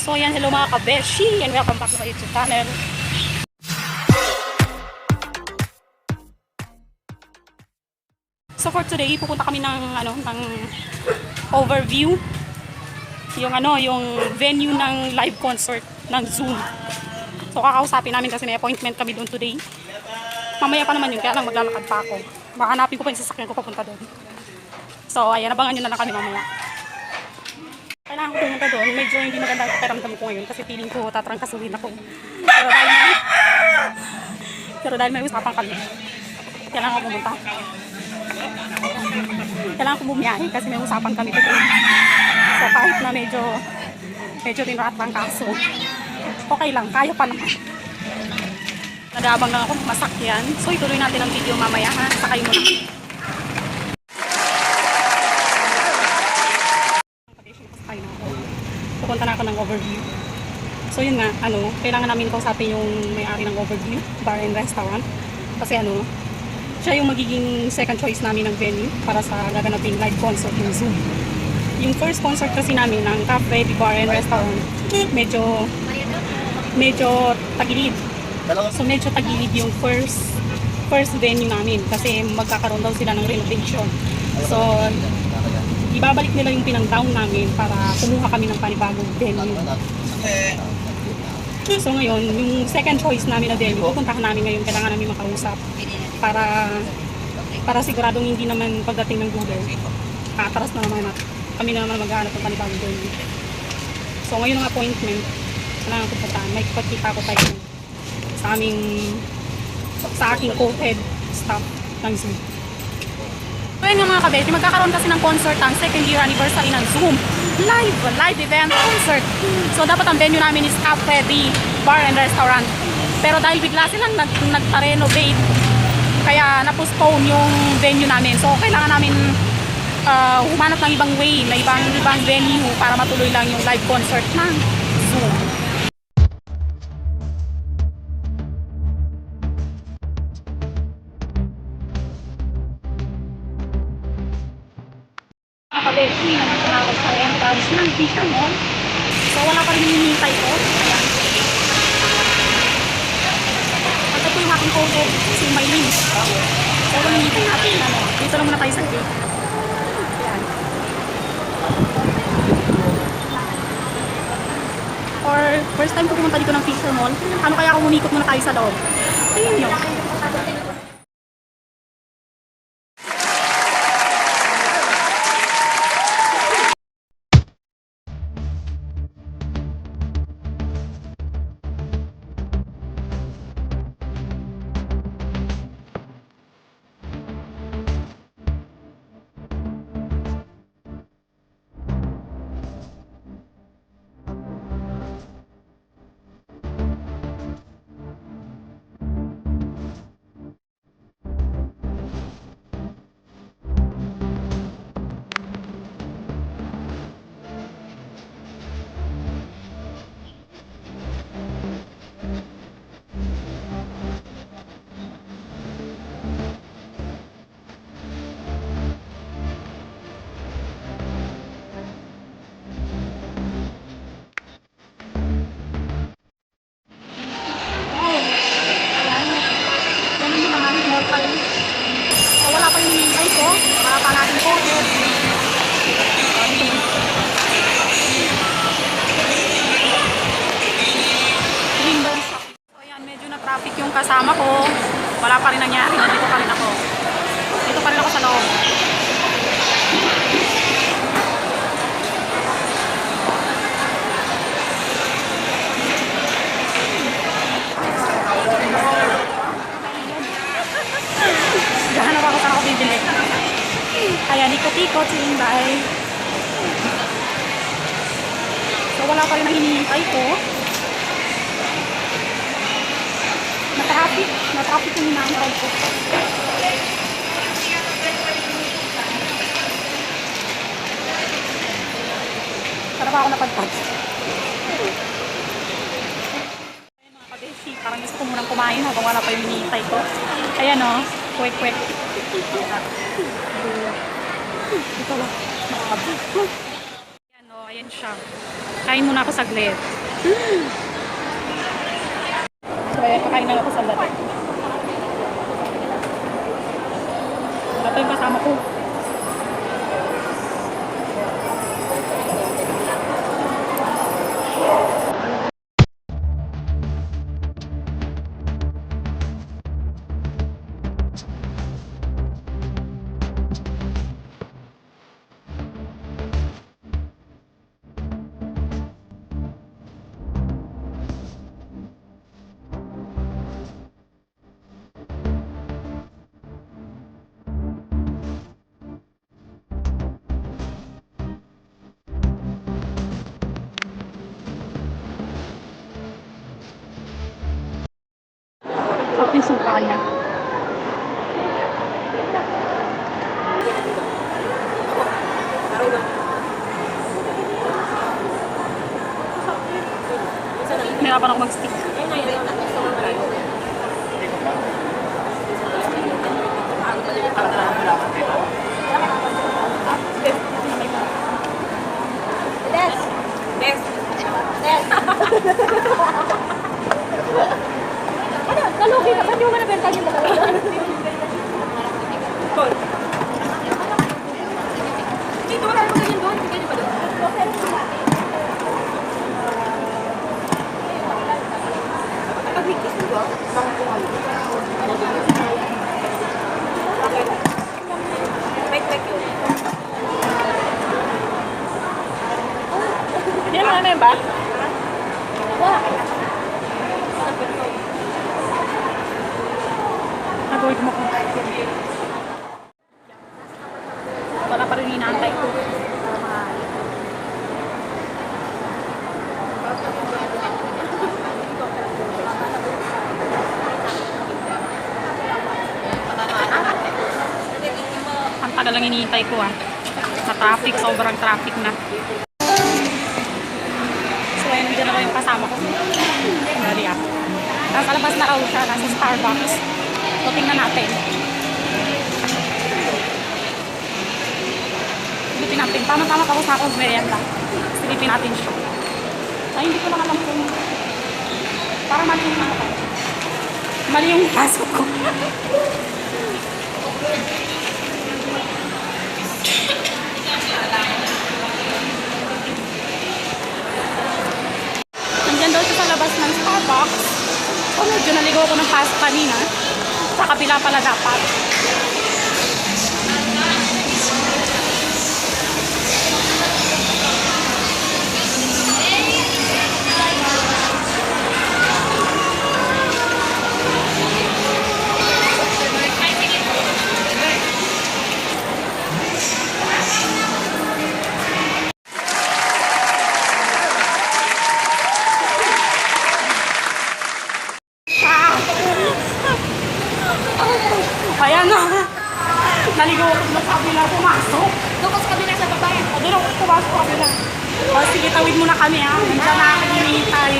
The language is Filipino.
So yan, hello mga kabeshi and welcome back to my YouTube channel. So for today, pupunta kami ng overview yung venue ng live concert ng Zoom. So kakausapin namin kasi may appointment kami doon today. Mamaya pa naman yun, kaya lang maglalakad pa ako. Mahanapin ko pa yung sasakyan ko papunta doon. So ayan, abangan nyo na lang kami mamaya. Kailangan ko pumunta doon. Medyo hindi maganda ang pakiramdam ko ngayon kasi feeling ko tatrangkasuhin ako. Pero dahil may usapan kami, kailangan ko pumunta. Kailangan ko bumiyahe kasi may usapan kami today. So kahit na medyo tinatrangkaso, okay lang, kaya pa naman. Nag-aabang lang ako ng masakyan. So ituloy natin ang video mamaya ha. Sakay mo na. Pupunta na ako ng overview. So yun nga, kailangan namin kausapin yung may-ari ng overview, bar and restaurant. Kasi siya yung magiging second choice namin ng venue para sa gaganaping live concert ng Zoom. Yung first concert kasi namin ng cafe, bar and restaurant, medyo tagilid. So medyo tagilid yung first venue namin kasi magkakaroon daw sila ng renovation. So ibabalik nila yung pinang-down namin para kumuha kami ng panibagong venue. So ngayon, yung second choice namin na venue, pupuntahan namin ngayon, kailangan namin makausap para siguradong hindi naman pagdating ng Google, kataras na naman kami na naman maghahanap ng panibagong venue. So ngayon ang appointment, kailangan pupuntahan, may pagkita ko tayo sa aking co-head staff ng Zoom. So yun nga mga kabeshi, magkakaroon kasi ng concert ang second year anniversary ng Zoom. Live event concert. So dapat ang venue namin is cafe, bar and restaurant. Pero dahil bigla silang nagpa-renovate, kaya na-postpone yung venue namin. So kailangan namin humanap ng ibang way, na ibang venue para matuloy lang yung live concert ng Zoom. Kabeshi, nandito na ako sa entrance ng Fisher Mall. So wala pa rin hinihintay ko. Ayan. At ito yung aking co-head, si Maylin. So kung hinihintay natin, dito lang muna tayo sa gate. Ayan. Or first time ko pumunta dito ng Fisher Mall, ano kaya kung umikot muna tayo sa loob? Tingin nyo. So wala pa yung hinihintay ko para pa natin po. So yan, medyo na traffic yung kasama ko. Wala pa rin nangyari, nandito pa rin ako. Dito pa rin ako sa loob. Gahanap ako saan ako bibili. Ayan, ikot-ikot si Inday. So wala pa rin ang hinihintay ko. Na-traffic yung hinahintay ko. Sarap ako napadpad. Ayan mga kabeshi, parang gusto ko munang kumain habang wala pa yung hinihintay ko. Ayan kwek. Dito lang. Ayan ayan siya. Kain muna ako saglit. So, ayan, kakain na ako saglit. Ito yung kasama ko. Sarap yung suka niya. Nahirapan ako mag-stick. Ano? Nalugi ka? Ba't yung manabenta niyo dalawa? Dito, wala naman ganyan doon. Ganyan pa doon. Pag-weekdays mo doon? Wait yun. Hindi naman namin ba? Wala. Nag-wait mo ko. Wala pa rin inaantay ko. Ang tagal lang iniintay ko ah. Sa traffic, sobrang traffic na. So ayun, dito na ba yung kasama ko? Dali ah. Nasa labas na raw siya, nasa Starbucks. So tingnan natin. Silipin natin. Tama-tama tapos na ako merienda. Silipin natin siya. Ay, hindi ko lang alam kung parang mali yung ano ko. Mali yung pasok ko. Nandyan daw siya sa labas ng Starbucks. So, medyo naligo ako ng pasok kanina. Sa kabila pala dapat. Ayan na. Naligo ako na sa kabila, pumasok. Doon ka sa kabila sa babae. O, doon ako pumasok sa kabila. O, sige, tawid muna kami ha. Nandiyan na aking hinihintay.